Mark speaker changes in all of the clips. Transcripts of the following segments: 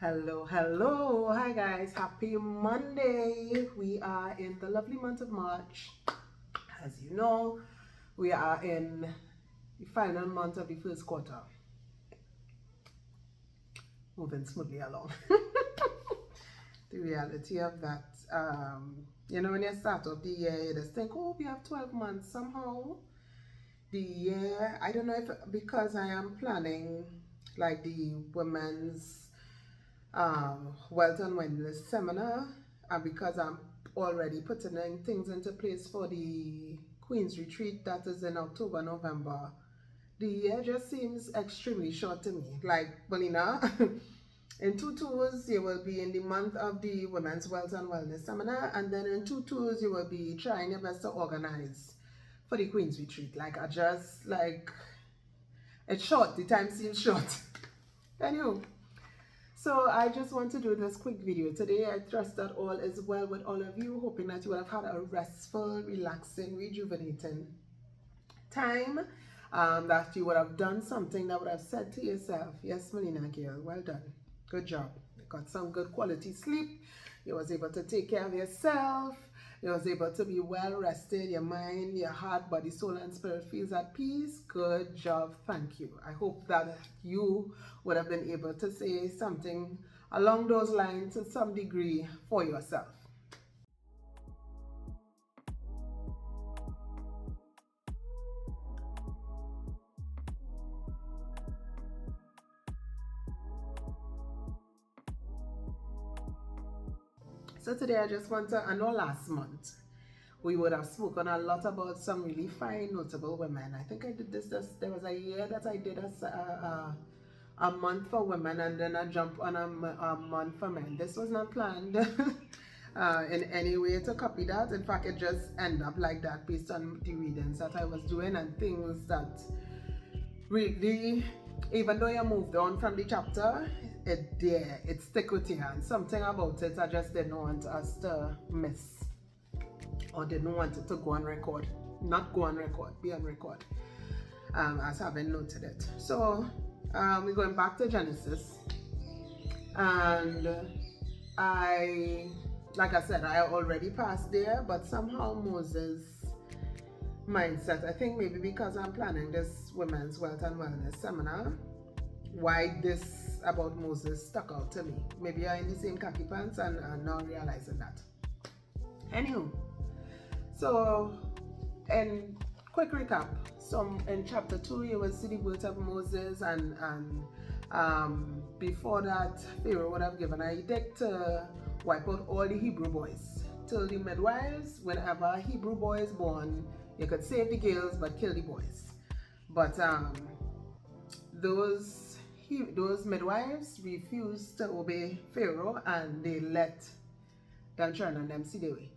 Speaker 1: Hello, hi guys, happy Monday. We are in the lovely month of March. As you know, we are in the final month of the first quarter, moving smoothly along. The reality of that, when you start off the year, you just think, oh, we have 12 months. Somehow the year, I don't know if because I am planning like the women's wealth and wellness seminar, and because I'm already putting things into place for the Queen's Retreat that is in October, November, the year just seems extremely short to me. Like, Belina, in 2 tours you will be in the month of the Women's Wealth and Wellness Seminar, and then in 2 tours you will be trying your best to organize for the Queen's Retreat. Like, I just, like, it's short, the time seems short. Anywho, so I just want to do this quick video today. I trust that all is well with all of you, hoping that you would have had a restful, relaxing, rejuvenating time, that you would have done something that would have said to yourself, yes, Melina girl, well done, good job. You got some good quality sleep, you was able to take care of yourself, you was able to be well rested, your mind, your heart, body, soul, and spirit feels at peace. Good job, thank you. I hope that you would have been able to say something along those lines to some degree for yourself. So today I just want to, I know last month we would have spoken a lot about some really fine, notable women. I think I did this, there was a year that I did a month for women and then I jump on a month for men. This was not planned in any way to copy that. In fact, it just ended up like that based on the readings that I was doing and things that really, even though you moved on from the chapter, it stick with you, and something about it I just didn't want us to miss, or didn't want it to go on record, not go on record, be on record, as having noted it. So we're going back to Genesis, and like I said, I already passed there, but somehow Moses mindset, I think maybe because I'm planning this Women's Wealth and Wellness Seminar, why this about Moses stuck out to me. Maybe I'm in the same khaki pants and not realizing that. Anywho, so in quick recap, so in chapter 2 you will see the birth of Moses, and before that Pharaoh would have given an edict to wipe out all the Hebrew boys. Told the midwives, whenever a Hebrew boy is born, you could save the girls but kill the boys. But those midwives refused to obey Pharaoh, and they let them turn on them see the way.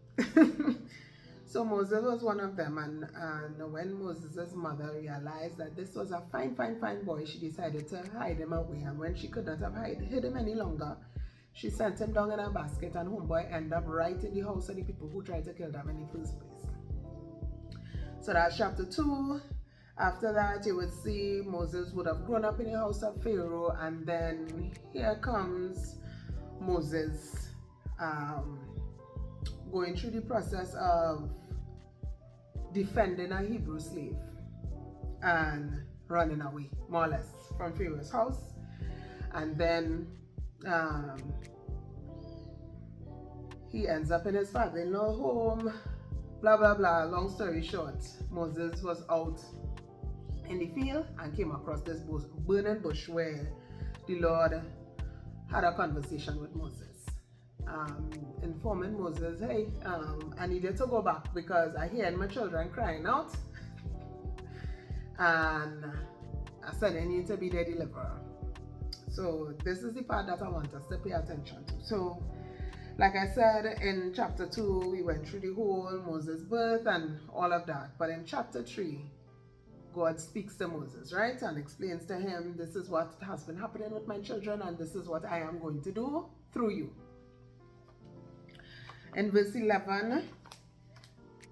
Speaker 1: So Moses was one of them, and when Moses' mother realized that this was a fine boy, she decided to hide him away, and when she could not have hid him any longer, she sent him down in a basket, and homeboy ended up right in the house of the people who tried to kill them in the first place. So that's chapter 2. After that, you would see Moses would have grown up in the house of Pharaoh, and then here comes Moses going through the process of defending a Hebrew slave and running away, more or less, from Pharaoh's house. And then he ends up in his father-in-law home, blah blah blah. Long story short, Moses was out in the field and came across this burning bush where the Lord had a conversation with Moses, informing Moses, hey, I needed to go back because I hear my children crying out, and I said I need to be their deliverer. So this is the part that I want us to pay attention to. So like I said, in chapter 2 we went through the whole Moses' birth and all of that, but in chapter 3 God speaks to Moses, right, and explains to him, this is what has been happening with my children, and this is what I am going to do through you. In verse 11,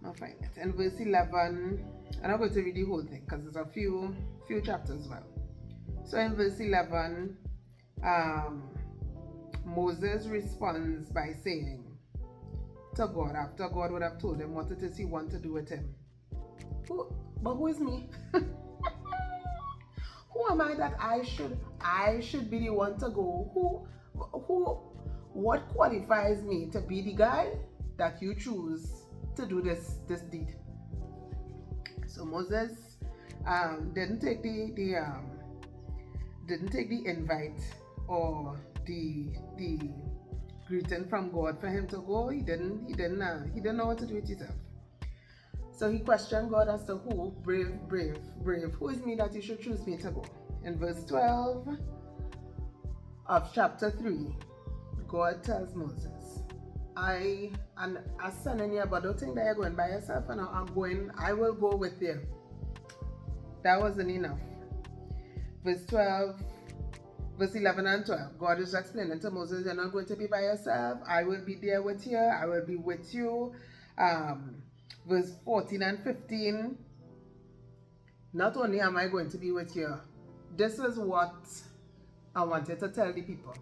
Speaker 1: I'll find it. In verse 11, I'm not going to read the whole thing because there's a few chapters as well. So in verse 11, Moses responds by saying to God, after God would have told him what it is he wanted to do with him, but who is me? Who am I that I should be the one to go? What qualifies me to be the guy that you choose to do this deed? So Moses didn't take the invite or the greeting from God for him to go. He didn't know what to do with himself. So he questioned God as to who, brave, who is me that you should choose me to go? In verse 12 of chapter 3, God tells Moses, I sending you, but don't think that you're going by yourself, and I will go with you. That wasn't enough. Verse 11 and 12, God is explaining to Moses, you're not going to be by yourself. I will be there with you. I will be with you. Verse 14 and 15, not only am I going to be with you, this is what I wanted to tell the people.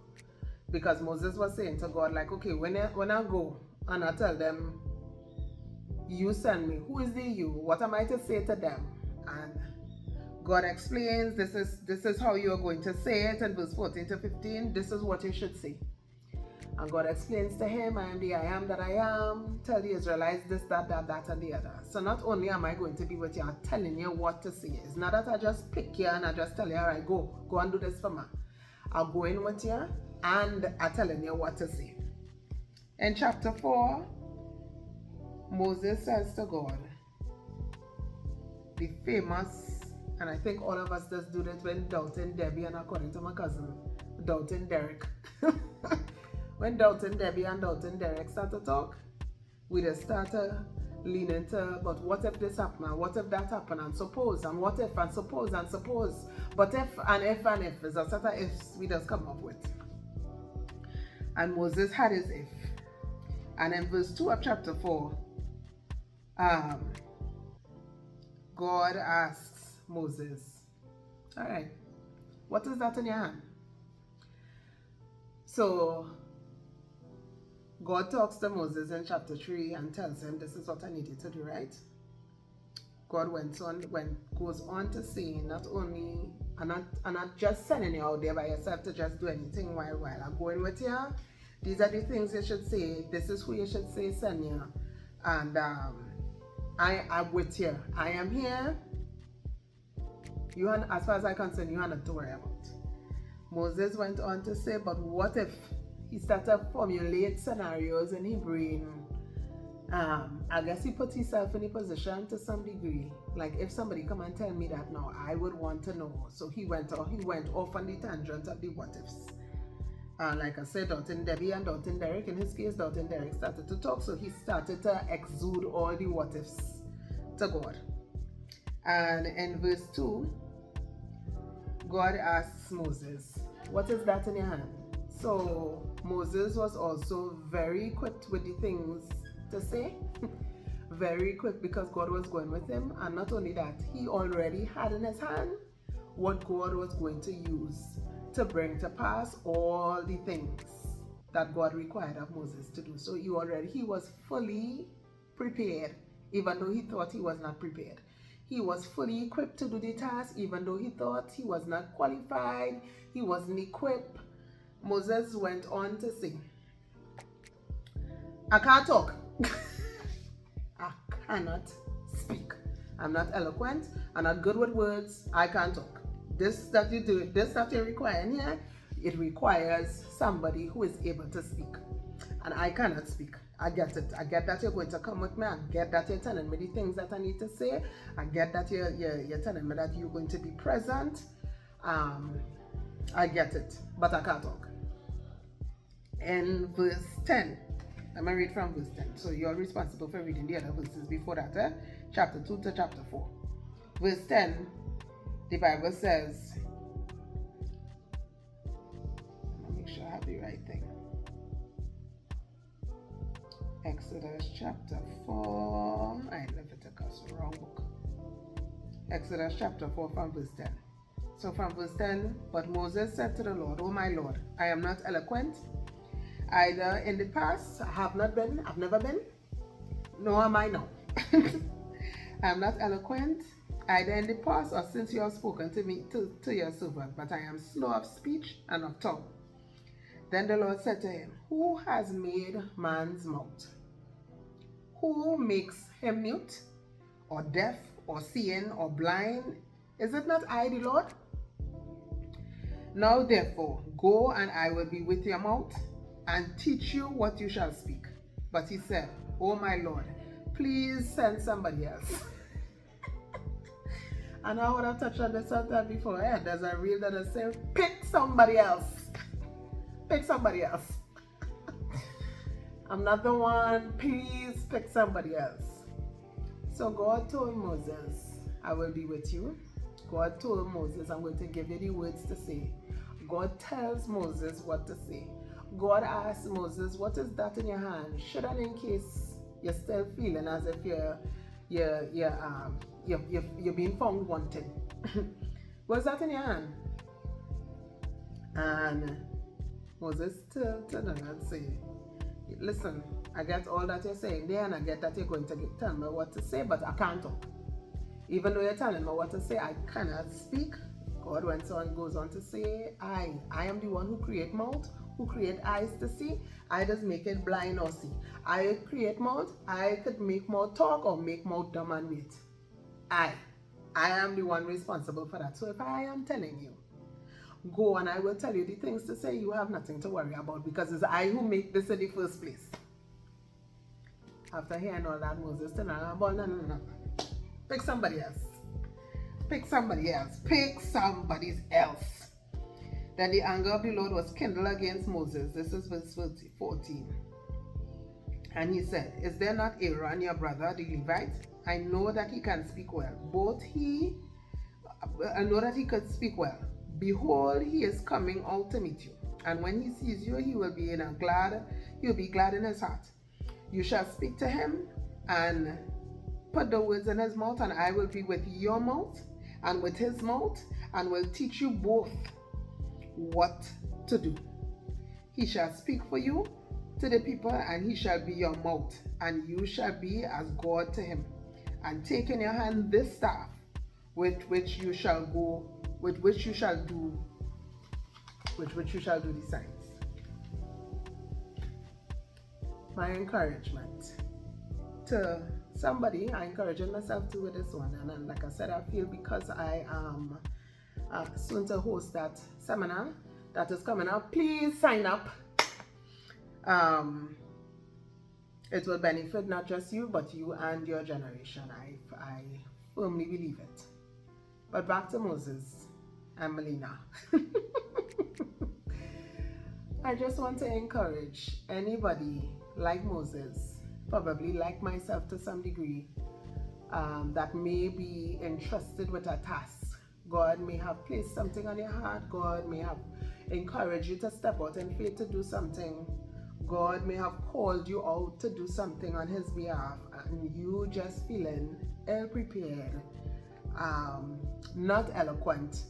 Speaker 1: Because Moses was saying to God, like, okay, when I go and I tell them, you send me, who is the you? What am I to say to them? And God explains, this is how you are going to say it in verse 14 to 15. This is what you should say. And God explains to him, I am the I am that I am. Tell the Israelites this, that, and the other. So not only am I going to be with you, I'm telling you what to say. It's not that I just pick you and I just tell you, all right, go and do this for me. I'll go in with you and I'm telling you what to say. In chapter 4, Moses says to God, the famous, and I think all of us just do that when doubting Debbie, and according to my cousin, doubting Derrick. When doubting Debbie and doubting Derrick start to talk, we just start to lean into, but what if this happened, and what if that happened, and suppose, and what if, and suppose, but if, and if, is a set of ifs we just come up with. And Moses had his if. And in verse 2 of chapter 4, God asks Moses, all right, what is that in your hand? So God talks to Moses in chapter 3 and tells him, this is what I need you to do, right? God goes on to say, not only, I'm not just sending you out there by yourself to just do anything while I'm going with you. These are the things you should say. This is who you should say, send you. And I'm with you. I am here. You, as far as I'm concerned, you are not to worry about. Moses went on to say, but what if? He started to formulate scenarios in his brain. I guess he put himself in a position to some degree. Like, if somebody come and tell me that now, I would want to know. So he went off on the tangent of the what ifs. Like I said, doubting Debbie and doubting Derrick. In his case, doubting Derrick started to talk. So he started to exude all the what ifs to God. And in verse 2, God asks Moses, what is that in your hand? So Moses was also very quick with the things to say. Very quick, because God was going with him. And not only that, he already had in his hand what God was going to use to bring to pass all the things that God required of Moses to do. So he was fully prepared, even though he thought he was not prepared. He was fully equipped to do the task, even though he thought he was not qualified, he wasn't equipped. Moses went on to say, I can't talk. I cannot speak. I'm not eloquent. I'm not good with words. I can't talk. This that you do, this that you require in here, it requires somebody who is able to speak. And I cannot speak. I get it. I get that you're going to come with me. I get that you're telling me the things that I need to say. I get that you're telling me that you're going to be present. I get it. But I can't talk. In verse 10, let me read from verse 10. So you're responsible for reading the other verses before that. Chapter 2 to chapter 4. Verse 10, the Bible says, let me make sure I have the right thing. Exodus chapter 4. Leviticus, wrong book. Exodus chapter 4 from verse 10. So from verse 10, but Moses said to the Lord, O my Lord, I am not eloquent, Either in the past, I have not been, I've never been, nor am I now. I'm not eloquent, either in the past or since you have spoken to me, to your servant, but I am slow of speech and of tongue. Then the Lord said to him, who has made man's mouth? Who makes him mute, or deaf, or seeing, or blind? Is it not I, the Lord? Now therefore, go, and I will be with your mouth, and teach you what you shall speak. But he said, oh my Lord, please send somebody else. And I would have touched on this sometime before. Yeah, there's a reel that is saying, pick somebody else. Pick somebody else. I'm not the one. Please pick somebody else. So God told Moses, I will be with you. God told Moses, I'm going to give you the words to say. God tells Moses what to say. God asks Moses, what is that in your hand? Should I, in case you're still feeling as if you're being found wanting. What's that in your hand? And Moses turned and say, listen, I get all that you're saying there, and I get that you're going to tell me what to say, but I can't talk. Even though you're telling me what to say, I cannot speak. God goes on to say, I am the one who create mouth, who create eyes to see. I just make it blind or see. I create mouth. I could make mouth talk or make mouth dumb and mute. I am the one responsible for that. So if I am telling you, go and I will tell you the things to say, you have nothing to worry about, because it's I who make this in the first place. After hearing all that, Moses said, no. Pick somebody else. Pick somebody else. Pick somebody else. Then the anger of the Lord was kindled against Moses. This is verse 14. And he said, is there not Aaron, your brother, the Levite? I know that he can speak well. I know that he could speak well. Behold, he is coming out to meet you. And when he sees you, he'll be glad in his heart. You shall speak to him and put the words in his mouth, and I will be with your mouth and with his mouth, and will teach you both what to do. He shall speak for you to the people, and he shall be your mouth, and you shall be as God to him. And take in your hand this staff, with which you shall do the signs. My encouragement to somebody, I encouraging myself to with this one, and like I said, I feel because I am soon to host that seminar that is coming up. Please sign up. It will benefit not just you, but you and your generation. I firmly believe it. But back to Moses and Melina. I just want to encourage anybody like Moses, probably like myself to some degree, that may be entrusted with a task. God may have placed something on your heart. God may have encouraged you to step out in faith to do something. God may have called you out to do something on his behalf, and you just feeling ill-prepared, not eloquent.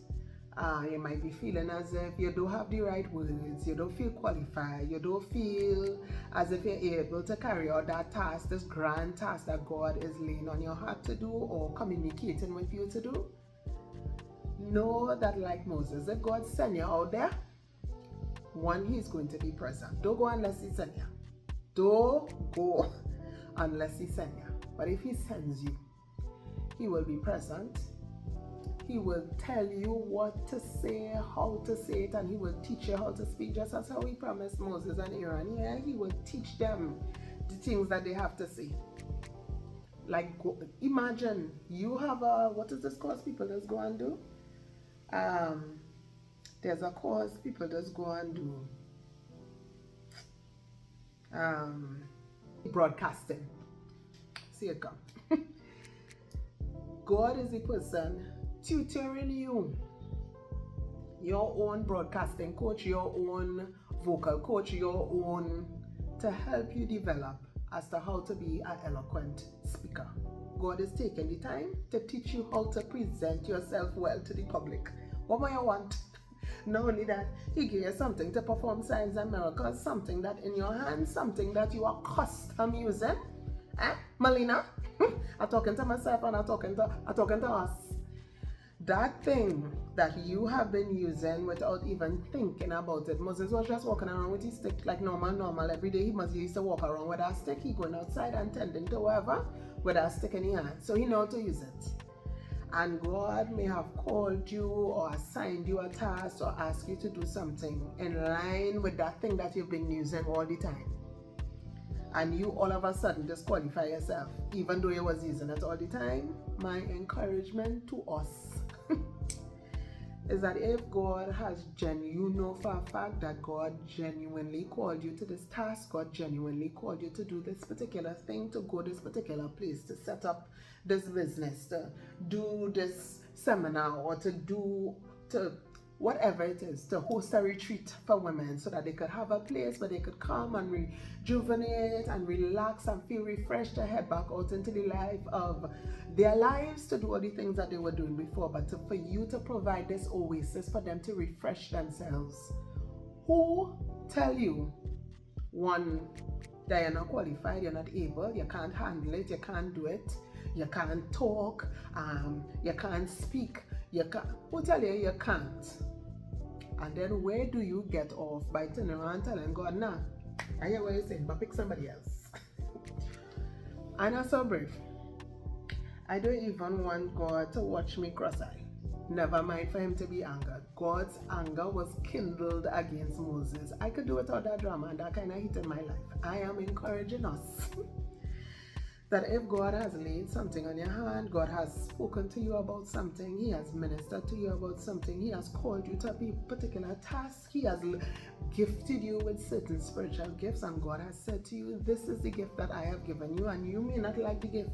Speaker 1: You might be feeling as if you don't have the right words, you don't feel qualified, you don't feel as if you're able to carry out that task, this grand task that God is laying on your heart to do or communicating with you to do. Know that, like Moses, if God sends you out there, one, he's going to be present. Don't go unless he sends you. Don't go unless he sends you. But if he sends you, he will be present. He will tell you what to say, how to say it, and he will teach you how to speak, just as how he promised Moses and Aaron. Yeah, he will teach them the things that they have to say. Like, imagine you have what is this course people just go and do? There's a course people just go and do. Broadcasting. See it come. God is the person tutoring you, your own broadcasting coach, your own vocal coach, your own, to help you develop as to how to be an eloquent speaker. God is taking the time to teach you how to present yourself well to the public. What more you want? Not only that, he gave you something to perform signs and miracles, something that in your hands, something that you are custom using. Melina? I'm talking to myself and I'm talking to us. That thing that you have been using without even thinking about it. Moses was just walking around with his stick like normal. Every day he used to walk around with that stick. He going outside and tending to whoever with that stick in his hand. So he know how to use it. And God may have called you or assigned you a task or asked you to do something in line with that thing that you've been using all the time. And you all of a sudden disqualify yourself, even though you was using it all the time. My encouragement to us is that if God has you know for a fact that God genuinely called you to this task, God genuinely called you to do this particular thing, to go this particular place, to set up this business, to do this seminar, or to whatever it is, to host a retreat for women so that they could have a place where they could come and rejuvenate and relax and feel refreshed to head back out into the life of their lives, to do all the things that they were doing before, but for you to provide this oasis for them to refresh themselves. Who tell you, one, that you're not qualified, you're not able, you can't handle it, you can't do it, you can't talk, you can't speak, who tell you you can't? And then where do you get off by turning around and telling God, nah, I hear what you're saying, but pick somebody else. I'm not so brave. I don't even want God to watch me cross-eyed. Never mind for him to be angered. God's anger was kindled against Moses. I could do without that drama and that kind of hit in my life. I am encouraging us that if God has laid something on your hand, God has spoken to you about something, he has ministered to you about something, he has called you to a particular task, he has gifted you with certain spiritual gifts, and God has said to you, this is the gift that I have given you, and you may not like the gift,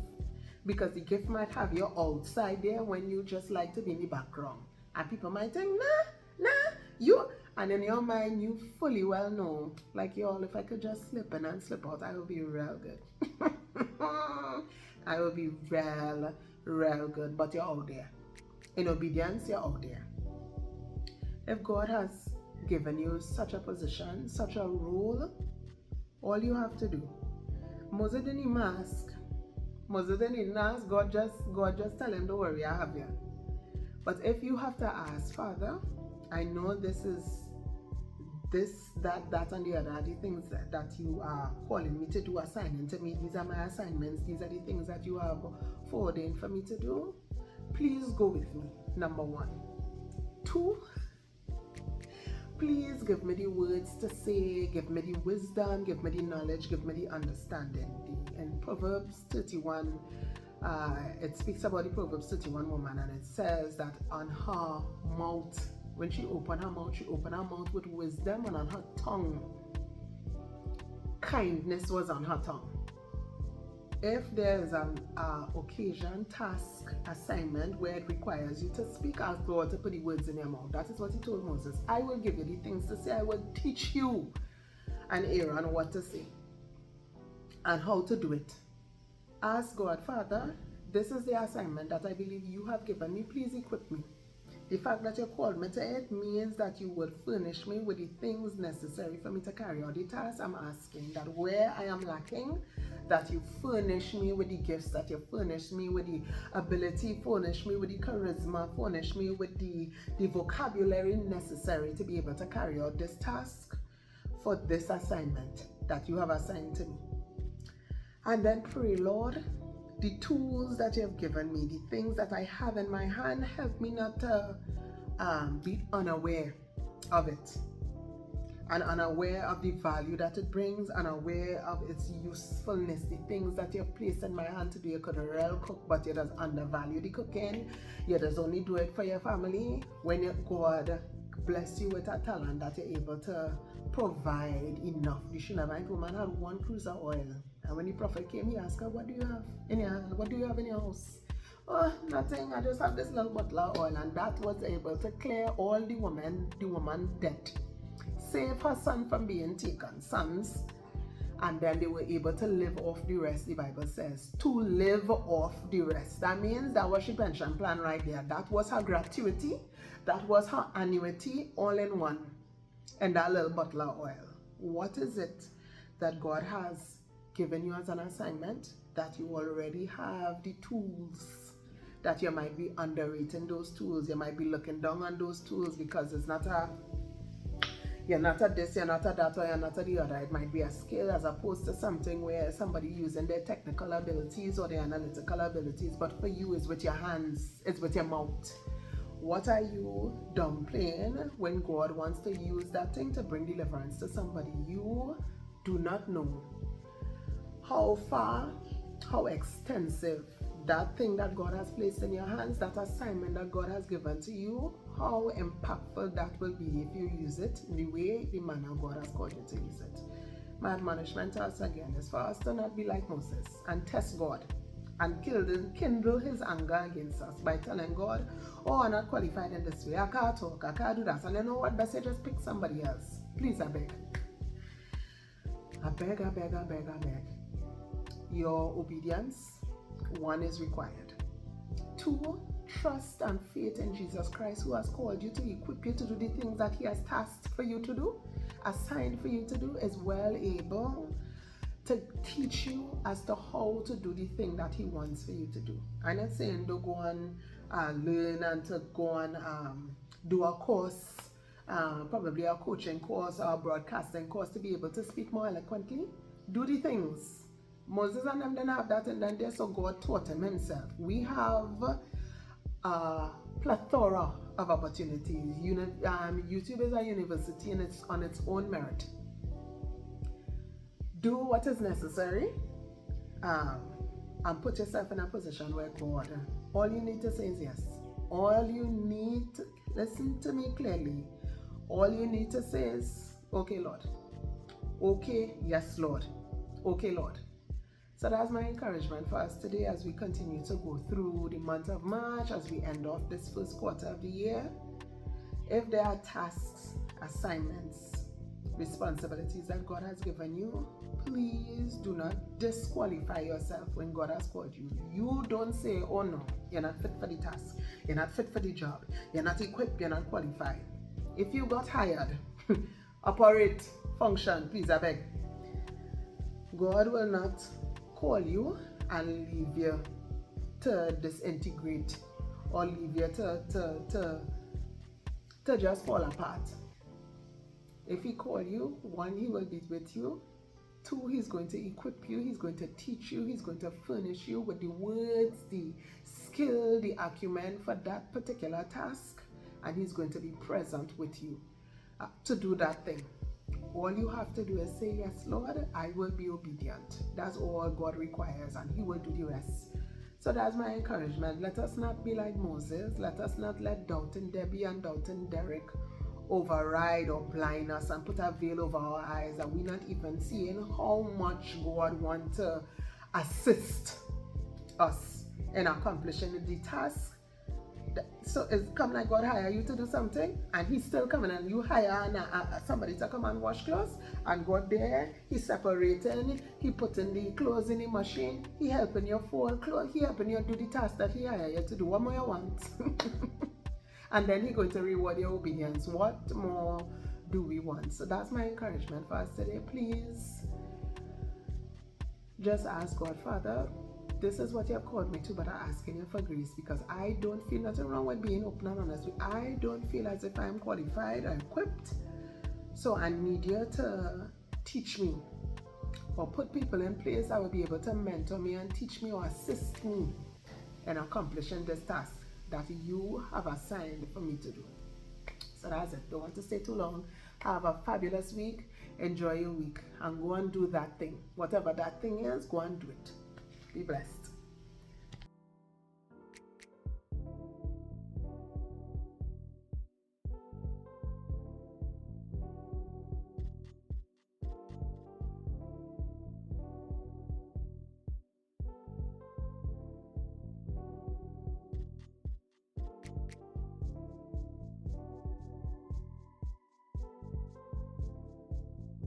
Speaker 1: because the gift might have you outside there when you just like to be in the background. And people might think, nah, you, and in your mind, you fully well know, like y'all, if I could just slip in and slip out, I will be real good. I will be real good, but you're out there. In obedience, you're out there. If God has given you such a position, such a role, all you have to do. Moses didn't even ask. Moses didn't ask. God just tell him, don't worry, I have you. But if you have to ask, Father, I know this is that and the other are the things that you are calling me to do, assigning to me. These are my assignments. These are the things that you have foreordained for me to do. Please go with me, number one. Two, please give me the words to say, give me the wisdom, give me the knowledge, give me the understanding. In Proverbs 31, it speaks about the Proverbs 31 woman, and it says that on her mouth, when she opened her mouth with wisdom, and on her tongue, kindness was on her tongue. If there's an occasion, task, assignment where it requires you to speak, ask God to put the words in your mouth. That is what he told Moses. I will give you the things to say. I will teach you and Aaron what to say and how to do it. Ask God, Father, this is the assignment that I believe you have given me. Please equip me. The fact that you called me to it means that you will furnish me with the things necessary for me to carry out the task. I'm asking that where I am lacking, that you furnish me with the gifts, that you furnish me with the ability, furnish me with the charisma, furnish me with the vocabulary necessary to be able to carry out this task for this assignment that you have assigned to me. And then pray, Lord, the tools that you have given me, the things that I have in my hand, help me not to be unaware of it, and unaware of the value that it brings, unaware of its usefulness, the things that you have placed in my hand to do. You could real cook, but you just undervalue the cooking. You just only do it for your family. When God bless you with a talent that you're able to provide enough. The Shunammite woman had one cruse of oil. And when the prophet came, he asked her, what do you have in your hand? What do you have in your house? Oh, nothing. I just have this little bottle of oil. And that was able to clear all the woman debt. Save her son from being taken. Sons and then they were able to live off the rest. The Bible says to live off the rest. That means that was her pension plan right there. That was her gratuity, that was her annuity, all in one, and that little bottle of oil. What is it that God has given you as an assignment that you already have the tools, that you might be underrating those tools, you might be looking down on those tools because it's not a, you're not a this, you're not a that, or you're not a the other. It might be a skill as opposed to something where somebody using their technical abilities or their analytical abilities, but for you it's with your hands, it's with your mouth. What are you downplaying when God wants to use that thing to bring deliverance to somebody? You do not know how far, how extensive that thing that God has placed in your hands, that assignment that God has given to you, how impactful that will be if you use it in the way, the manner God has called you to use it. My admonishment to us again is for us to not be like Moses and test God and kindle his anger against us by telling God, oh, I'm not qualified in this way, I can't talk, I can't do that. And you know what, best just pick somebody else. Please, I beg. I beg, I beg, I beg, I beg. Your obedience, 1, is required. 2, trust and faith in Jesus Christ, who has called you to equip you to do the things that he has tasked for you to do, assigned for you to do, is well able to teach you as to how to do the thing that he wants for you to do. I'm not saying to go and learn and to go and do a course, probably a coaching course or a broadcasting course to be able to speak more eloquently. Do the things. Moses and them didn't have that in them there, so God taught him himself. We have a plethora of opportunities. YouTube is a university and it's on its own merit. Do what is necessary and put yourself in a position where God, all you need to say is yes. All you need to, listen to me clearly, all you need to say is, okay, Lord. Okay, yes, Lord. Okay, Lord. So that's my encouragement for us today as we continue to go through the month of March, as we end off this first quarter of the year. If there are tasks, assignments, responsibilities that God has given you, please do not disqualify yourself when God has called you. You don't say, oh no, you're not fit for the task, you're not fit for the job, you're not equipped, you're not qualified. If you got hired, operate, function, please, I beg. God will not call you and leave you to disintegrate or leave you to just fall apart. If he calls you, 1, he will be with you. 2, he's going to equip you, he's going to teach you, he's going to furnish you with the words, the skill, the acumen for that particular task, and he's going to be present with you to do that thing. All you have to do is say, yes, Lord, I will be obedient. That's all God requires, and he will do the rest. So that's my encouragement. Let us not be like Moses. Let us not let doubting Debbie and doubting Derrick override or blind us and put a veil over our eyes that we're not even seeing how much God wants to assist us in accomplishing the task. So it's come like God hire you to do something and he's still coming, and you hire somebody to come and wash clothes, and God there, he's separating, he putting the clothes in the machine, he helping you fold clothes, he helping you do the task that he hire you to do. What more you want? And then he's going to reward your obedience. What more do we want? So that's my encouragement for us today. Please just ask God, Father, this is what you have called me to, but I'm asking you for grace, because I don't feel nothing wrong with being open and honest. I don't feel as if I'm qualified or equipped. So I need you to teach me, or put people in place that will be able to mentor me and teach me or assist me in accomplishing this task that you have assigned for me to do. So that's it. Don't want to stay too long. Have a fabulous week. Enjoy your week and go and do that thing. Whatever that thing is, go and do it. Be blessed.